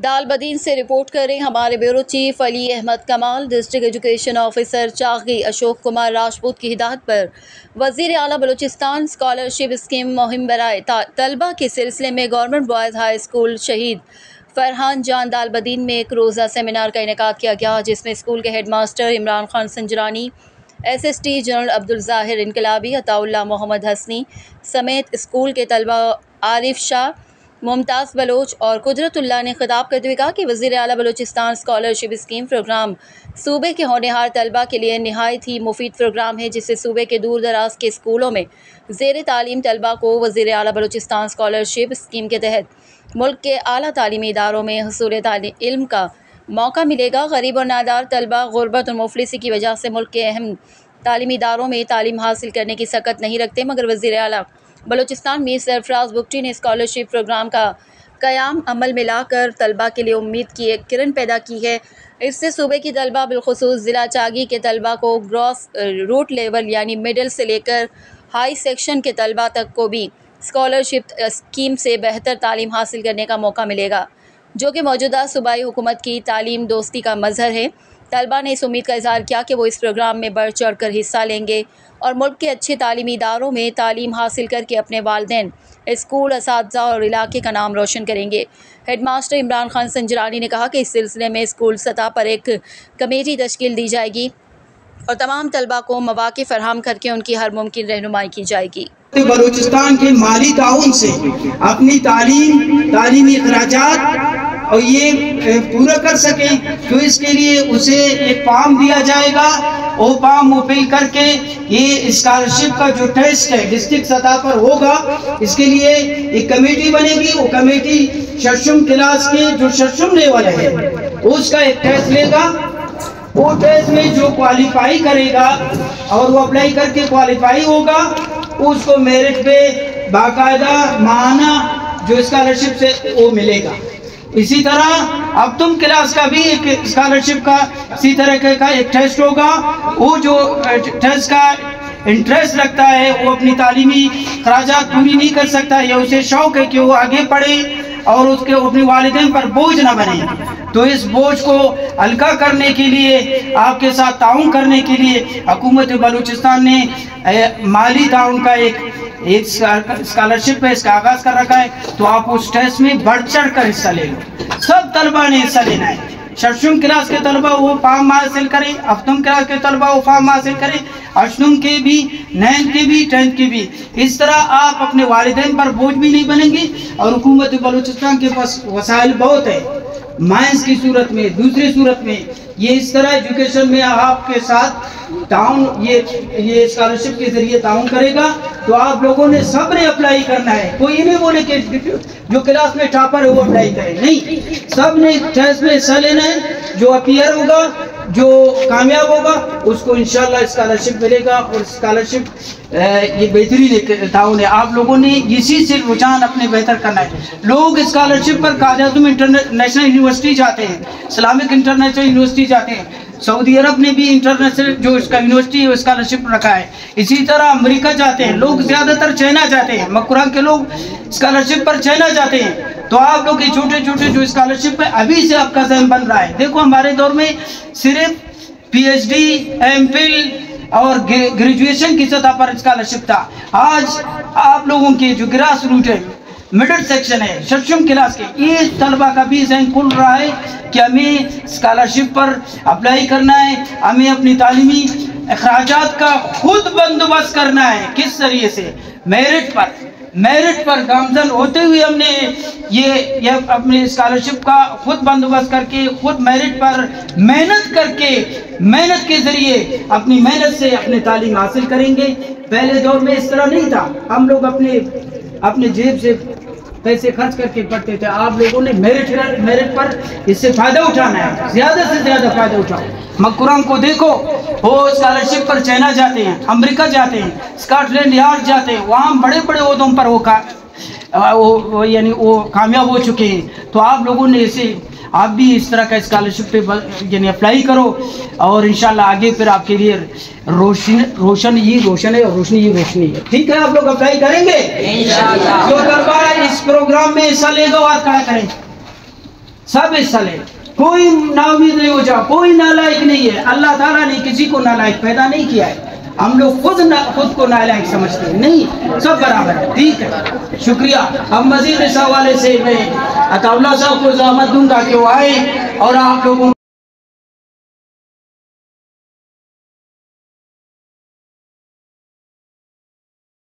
دالبدین سے رپورٹ کریں ہمارے bureau chief Ali Ahmed Kamal. District education officer Chagai Ashok Kumar Rajput کی ہدایت پر وزیر اعلیٰ بلوچستان اسکالرشپ اسکیم مہم برائے طلبہ کے سلسلے میں گورنمنٹ بوائز ہائی اسکول شہید فرحان جان دالبدین میں ایک روزہ سیمینار کا انعقاد کیا گیا، جس میں اسکول کے head master Imran Khan Sanjrani, SST general Abdul Zahir Inqilabi, عطا اللہ محمد حسنی سمیت اسکول کے طلبہ عارف شاہ، ممتاز بلوچ اور قدرت اللہ نے خطاب کرتے ہوئے کہا کہ وزیر اعلیٰ بلوچستان اسکالرشپ اسکیم پروگرام صوبے کے ہونہار طلبہ کے لیے نہایت ہی مفید پروگرام ہے، جس سے صوبے کے دور دراز کے اسکولوں میں زیر تعلیم طلبہ کو وزیر اعلیٰ بلوچستان اسکالرشپ اسکیم کے تحت ملک کے اعلیٰ تعلیمی اداروں میں حصول علم کا موقع ملے گا۔ غریب اور نادار طلبہ غربت اور مفلسی کی وجہ سے ملک کے اہم تعلیمی اداروں میں تعلیم حاصل کرنے کی سکت نہیں رکھتے، مگر وزیر اعلیٰ بلوچستان میر سرفراز بگٹی نے اسکالرشپ پروگرام کا قیام عمل میں لا کر طلبہ کے لیے امید کی ایک کرن پیدا کی ہے۔ اس سے صوبے کی طلبہ بالخصوص ضلع چاگی کے طلبہ کو گراس روٹ لیول یعنی مڈل سے لے کر ہائی سیکشن کے طلبہ تک کو بھی اسکالرشپ اسکیم سے بہتر تعلیم حاصل کرنے کا موقع ملے گا، جو کہ موجودہ صوبائی حکومت کی تعلیم دوستی کا مظہر ہے۔ طلبہ نے اس امید کا اظہار کیا کہ وہ اس پروگرام میں بڑھ چڑھ کر حصہ لیں گے اور ملک کے اچھے تعلیمی اداروں میں تعلیم حاصل کر کے اپنے والدین، اسکول، اساتذہ اور علاقے کا نام روشن کریں گے۔ ہیڈ ماسٹر عمران خان سنجرانی نے کہا کہ اس سلسلے میں اسکول سطح پر ایک کمیٹی تشکیل دی جائے گی اور تمام طلبہ کو مواقع فراہم کر کے ان کی ہر ممکن رہنمائی کی جائے گی۔ بلوچستان کے مالی تعاون سے اپنی تعلیمی اخراجات اور یہ پورا کر سکیں، تو اس کے لیے اسے ایک فارم دیا جائے گا، وہ فارم وہ فل کر کے یہ اسکالرشپ کا جو ٹیسٹ ہے ڈسٹرکٹ سطح پر ہوگا، اس کے لیے ایک کمیٹی بنے گی۔ وہ کمیٹی ششم کلاس کے جو ششم لیول ہے اس کا ایک ٹیسٹ لے گا۔ وہ ٹیسٹ میں جو کوالیفائی کرے گا اور وہ اپلائی کر کے کوالیفائی ہوگا، اس کو میرٹ پہ باقاعدہ ماہانہ جو اسکالرشپ سے وہ ملے گا۔ اسی طرح اب تم کلاس کا بھی ایک اسکالرشپ کا اسی طرح کا ایک ٹیسٹ ہوگا۔ وہ جو ٹیسٹ کا انٹرسٹ رکھتا ہے وہ اپنی تعلیمی اخراجات پوری نہیں کر سکتا، یا اسے شوق ہے کہ وہ آگے پڑھے اور اس کے اپنے والدین پر بوجھ نہ بنے، تو اس بوجھ کو ہلکا کرنے کے لیے، آپ کے ساتھ تعاون کرنے کے لیے حکومت بلوچستان نے مالی تعاون کا ایک اسکالرشپ ہے، اس کا آغاز کر رکھا ہے۔ تو آپ اس ٹیسٹ میں بڑھ چڑھ کر حصہ لے لو، سب طلبہ نے حصہ لینا ہے۔ ششم کلاس کے طلبہ وہ فارم حاصل کریں، ہفتم کلاس کے طلبہ وہ فارم حاصل کریں، اشنم کے بھی، 9 کے بھی، 10 کے بھی۔ اس طرح آپ اپنے والدین پر بوجھ بھی نہیں بنیں گے، اور حکومت بلوچستان کے پاس وسائل بہت ہے، مائنس کی صورت میں، دوسری صورت میں، یہ اس طرح ایجوکیشن میں آپ کے ساتھ تعاون، یہ اسکالرشپ کے ذریعے تعاون کرے گا۔ تو آپ لوگوں نے سب نے اپلائی کرنا ہے، کوئی یہ نہیں بولے کہ جو کلاس میں ٹاپر ہے وہ اپلائی کرے، نہیں، سب نے ٹیسٹ میں حصہ لینا ہے۔ جو اپیئر ہوگا، جو کامیاب ہوگا، اس کو انشاءاللہ اسکالرشپ ملے گا، اور اسکالرشپ یہ بہترین تعاون ہے۔ آپ لوگوں نے اسی سے رجحان اپنے بہتر کرنا ہے۔ لوگ اسکالرشپ پر قائد اعظم انٹرنیشنل یونیورسٹی جاتے ہیں، اسلامک انٹرنیشنل یونیورسٹی جاتے ہیں، سعودی عرب نے بھی انٹرنیشنل جو اس کا یونیورسٹی ہے اسکالرشپ رکھا ہے، اسی طرح امریکہ جاتے ہیں لوگ، زیادہ تر چائنا جاتے ہیں، مکران کے لوگ اسکالرشپ پر چائنا جاتے ہیں۔ تو آپ لوگ یہ چھوٹے چھوٹے جو اسکالرشپ ہے ابھی سے آپ کا ذہن بن رہا ہے۔ دیکھو ہمارے دور میں صرف PhD، MPhil اور گریجویشن کی سطح پر اسکالرشپ تھا۔ آج آپ لوگوں کے جو گراس روٹ ہے، مڈل سیکشن ہے، ششم کلاس کے، یہ طلبہ کا بھی ذہن کھل رہا ہے کہ ہمیں اسکالرشپ پر اپلائی کرنا ہے، ہمیں اپنی تعلیمی اخراجات کا خود بندوبست کرنا ہے۔ کس ذریعے سے؟ میرٹ پر گامزن ہوتے ہوئے ہم نے یہ اپنے اسکالرشپ کا خود بندوبست کر کے، خود میرٹ پر محنت کے ذریعے اپنی محنت سے اپنے تعلیم حاصل کریں گے۔ پہلے دور میں اس طرح نہیں تھا، ہم لوگ اپنے جیب سے پیسے خرچ کر کے پڑھتے تھے۔ آپ لوگوں نے میرٹ پر اس سے فائدہ اٹھانا ہے، زیادہ سے زیادہ فائدہ اٹھاؤ۔ مکران کو دیکھو، وہ اسکالرشپ پر چائنا جاتے ہیں، امریکہ جاتے ہیں، اسکاٹ لینڈ یارڈ جاتے ہیں، وہاں بڑے بڑے عہدوں پر وہ کامیاب ہو چکے ہیں۔ تو آپ لوگوں نے اسے، آپ بھی اس طرح کا اسکالرشپ پہ یعنی اپلائی کرو، اور انشاءاللہ آگے پھر آپ کے لیے روشن ہے اور روشنی ہے۔ ٹھیک ہے، آپ لوگ اپلائی کریں گے انشاءاللہ۔ جو طلبہ اس پروگرام میں حصہ لے گا، آپ کیا کریں؟ سب حصہ لیں، کوئی نا امید نہیں ہو جا، کوئی نالائق نہیں ہے. اللہ تعالیٰ نے کسی کو نالائق پیدا نہیں کیا ہے. ہم لوگ خود کو نالائق سمجھتے ہیں، نہیں، سب برابر ہے. ٹھیک ہے، شکریہ. اب مزید اس حوالے سے میں عطا اللہ صاحب کو زحمت دوں گا کہ وہ آئے اور آپ لوگوں